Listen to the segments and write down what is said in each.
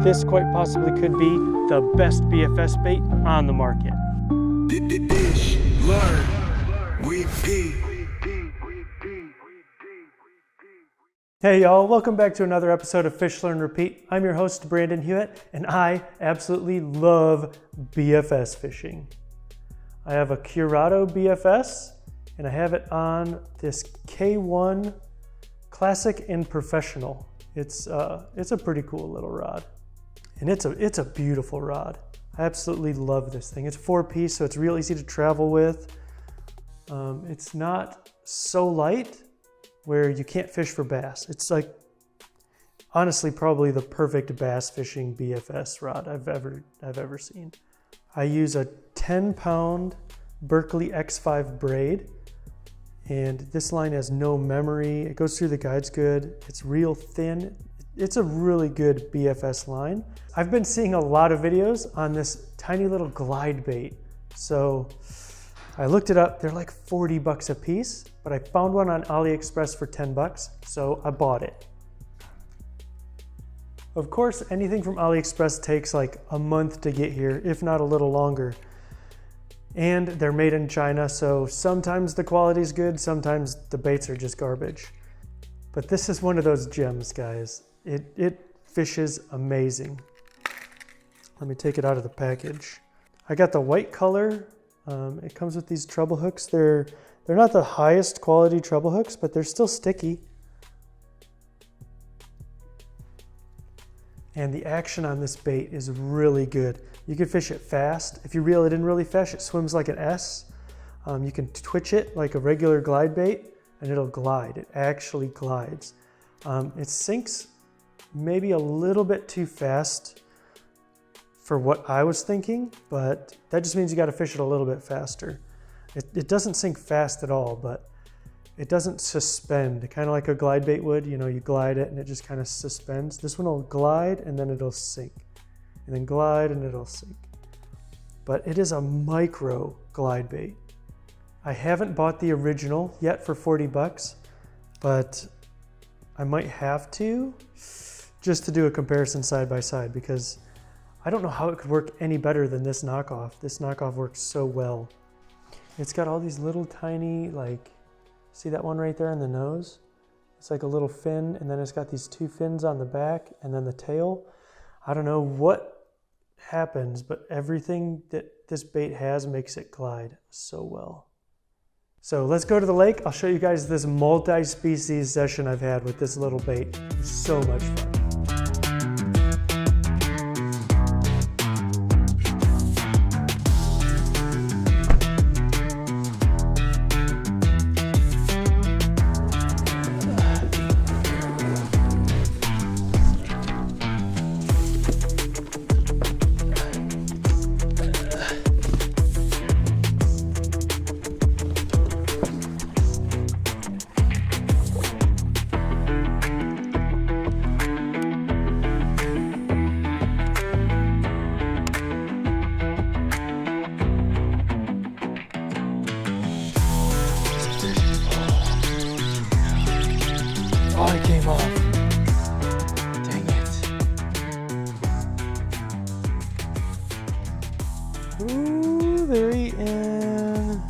this quite possibly could be the best BFS bait on the market. Dish, learn, repeat. Hey y'all, welcome back to another episode of Fish, Learn, Repeat. I'm your host, Brandon Hewitt, and I absolutely love BFS fishing. I have a Curado BFS, and I have it on this K1 Classic and Professional. It's a pretty cool little rod, and it's a beautiful rod. I absolutely love this thing. It's 4-piece, so it's real easy to travel with. It's not so light where you can't fish for bass. It's like, honestly, probably the perfect bass fishing BFS rod I've ever seen. I use a 10-pound Berkley X5 braid, and this line has no memory. It goes through the guides good. It's real thin. It's a really good BFS line. I've been seeing a lot of videos on this tiny little glide bait. So I looked it up. They're like 40 bucks a piece, but I found one on AliExpress for 10 bucks, so I bought it. Of course, anything from AliExpress takes like a month to get here, if not a little longer. And they're made in China, so sometimes the quality's good, sometimes the baits are just garbage. But this is one of those gems, guys. It fishes amazing. Let me take it out of the package. I got the white color. It comes with these treble hooks. They're not the highest quality treble hooks, but they're still sticky. And the action on this bait is really good. You can fish it fast. If you reel it in really fast, it swims like an S. You can twitch it like a regular glide bait, and it'll glide. It actually glides. It sinks maybe a little bit too fast for what I was thinking, but that just means you got to fish it a little bit faster. It doesn't sink fast at all, but it doesn't suspend, kind of like a glide bait would. You know, you glide it and it just kind of suspends. This one will glide and then it'll sink, and then glide and it'll sink. But it is a micro glide bait. I haven't bought the original yet for 40 bucks, but I might have to, just to do a comparison side by side, because I don't know how it could work any better than this knockoff. This knockoff works so well. It's got all these little tiny, like, see that one right there in the nose? It's like a little fin, and then it's got these 2 fins on the back, and then the tail. I don't know what happens, but everything that this bait has makes it glide so well. So let's go to the lake. I'll show you guys this multi-species session I've had with this little bait. It's so much fun. Oh, it came off. Dang it. Ooh, they're eating.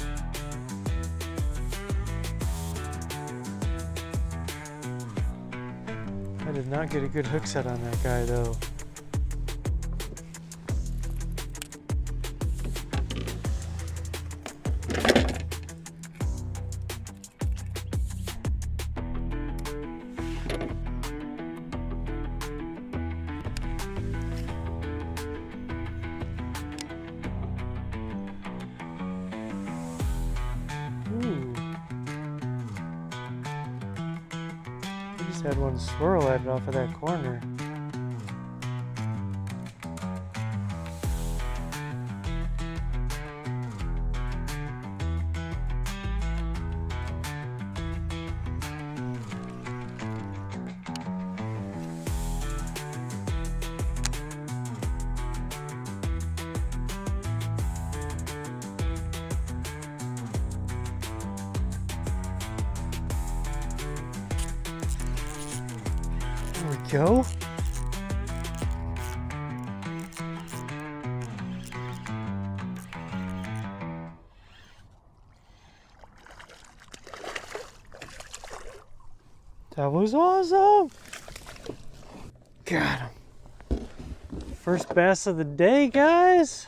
I did not get a good hook set on that guy though. Had one swirl at it off of that corner. There we go. looks awesome. Got him. First bass of the day, guys.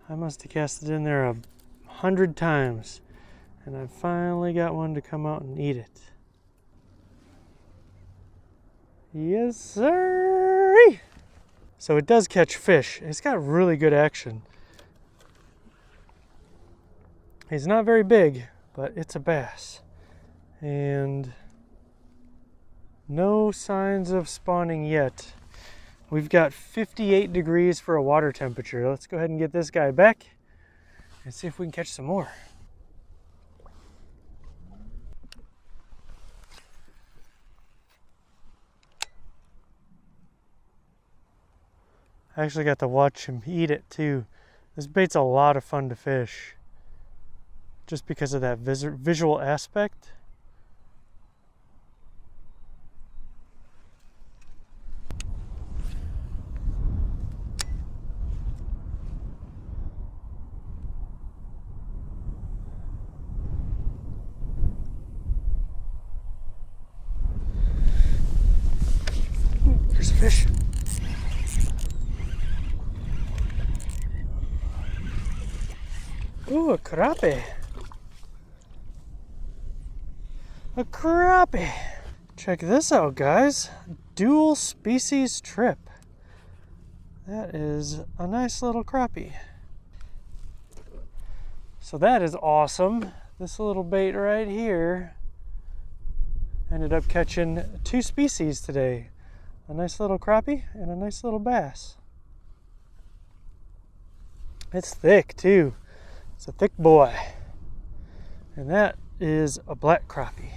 I must have cast it in there 100 times, and I finally got one to come out and eat it. Yes, sir. So it does catch fish. It's got really good action. He's not very big, but it's a bass. And no signs of spawning yet. We've got 58 degrees for a water temperature. Let's go ahead and get this guy back and see if we can catch some more. I actually got to watch him eat it too. This bait's a lot of fun to fish, just because of that visual aspect. There's a fish. Ooh, a crappie. A crappie. Check this out, guys. Dual species trip. That is a nice little crappie. So that is awesome. This little bait right here ended up catching 2 species today. A nice little crappie and a nice little bass. It's thick too. It's a thick boy. And that is a black crappie.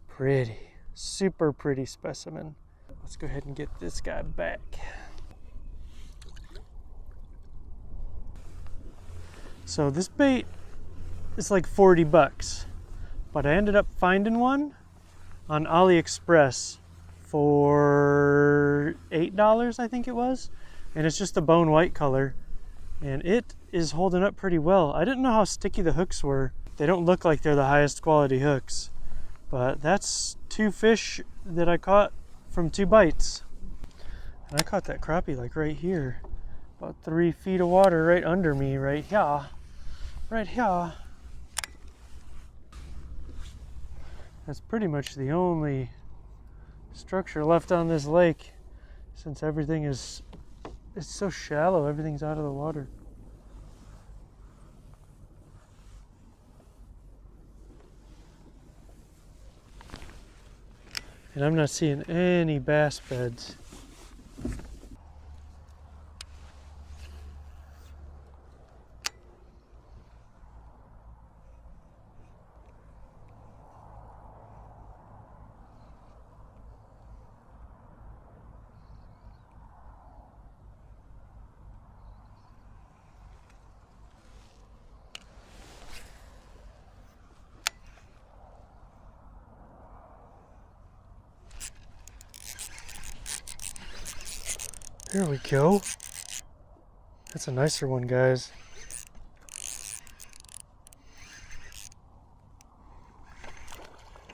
Pretty, super pretty specimen. Let's go ahead and get this guy back. So this bait is like 40 bucks, but I ended up finding one on AliExpress for $8, I think it was. And it's just a bone white color. And it is holding up pretty well. I didn't know how sticky the hooks were. They don't look like they're the highest quality hooks. But that's 2 fish that I caught from 2 bites. And I caught that crappie like right here. About 3 feet of water right under me, right here. Right here. That's pretty much the only structure left on this lake, since everything is, it's so shallow, everything's out of the water. And I'm not seeing any bass beds. There we go. That's a nicer one, guys.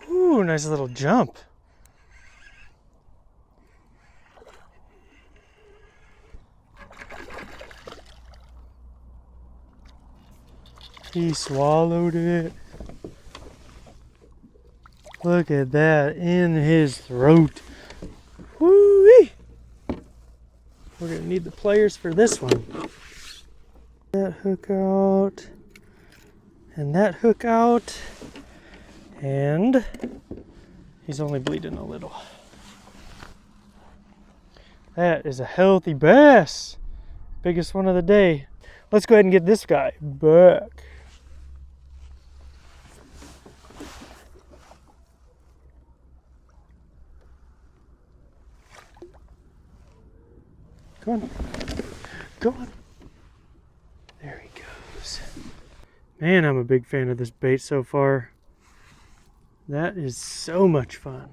Ooh, nice little jump. He swallowed it. Look at that in his throat. Woo-wee! We're gonna need the pliers for this one. That hook out, and that hook out, and he's only bleeding a little. That is a healthy bass. Biggest one of the day. Let's go ahead and get this guy back. Come on. Go on. There he goes. Man, I'm a big fan of this bait so far. That is so much fun.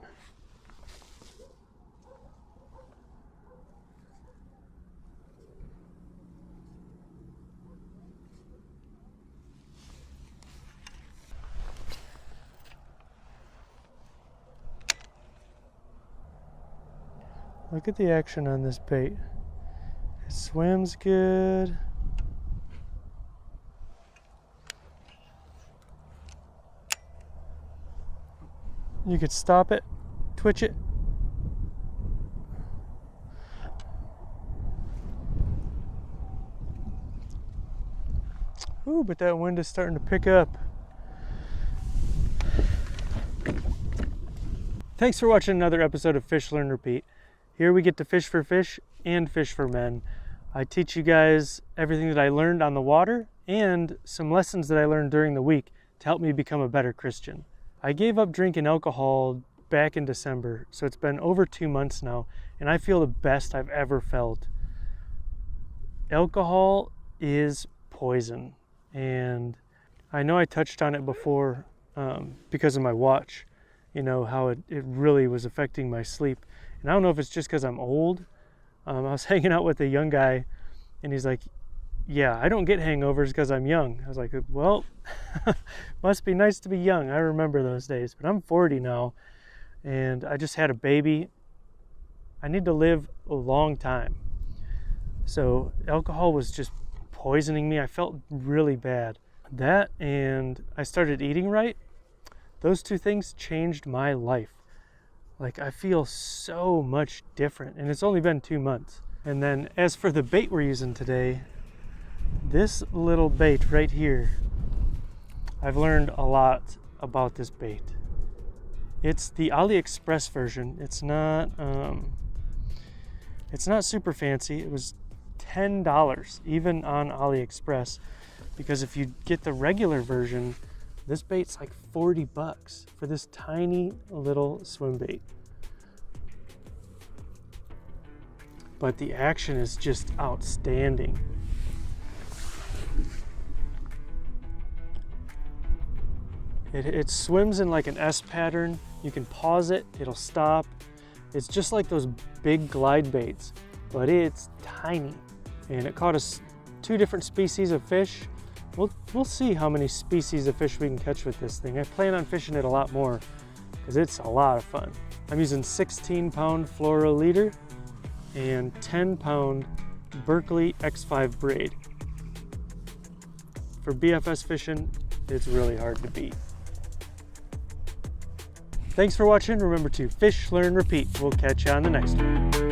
Look at the action on this bait. It swims good. You could stop it, twitch it. Ooh, but that wind is starting to pick up. Thanks for watching another episode of Fish, Learn, Repeat. Here we get to fish for fish and fish for men. I teach you guys everything that I learned on the water and some lessons that I learned during the week to help me become a better Christian. I gave up drinking alcohol back in December, so it's been over 2 months now, and I feel the best I've ever felt. Alcohol is poison, and I know I touched on it before because of my watch, you know, how it really was affecting my sleep. And I don't know if it's just because I'm old. I was hanging out with a young guy, and he's like, yeah, I don't get hangovers because I'm young. I was like, well, must be nice to be young. I remember those days, but I'm 40 now, and I just had a baby. I need to live a long time. So alcohol was just poisoning me. I felt really bad. That, and I started eating right. Those two things changed my life. Like, I feel so much different, and it's only been 2 months. And then as for the bait we're using today, this little bait right here, I've learned a lot about this bait. It's the AliExpress version. It's not super fancy. It was $10 even on AliExpress, because if you get the regular version, this bait's like $40 for this tiny little swim bait. But the action is just outstanding. It swims in like an S pattern. You can pause it, it'll stop. It's just like those big glide baits, but it's tiny. And it caught us 2 different species of fish. We'll see how many species of fish we can catch with this thing. I plan on fishing it a lot more because it's a lot of fun. I'm using 16-pound fluoro leader and 10-pound Berkeley X5 braid. For BFS fishing, it's really hard to beat. Thanks for watching. Remember to fish, learn, repeat. We'll catch you on the next one.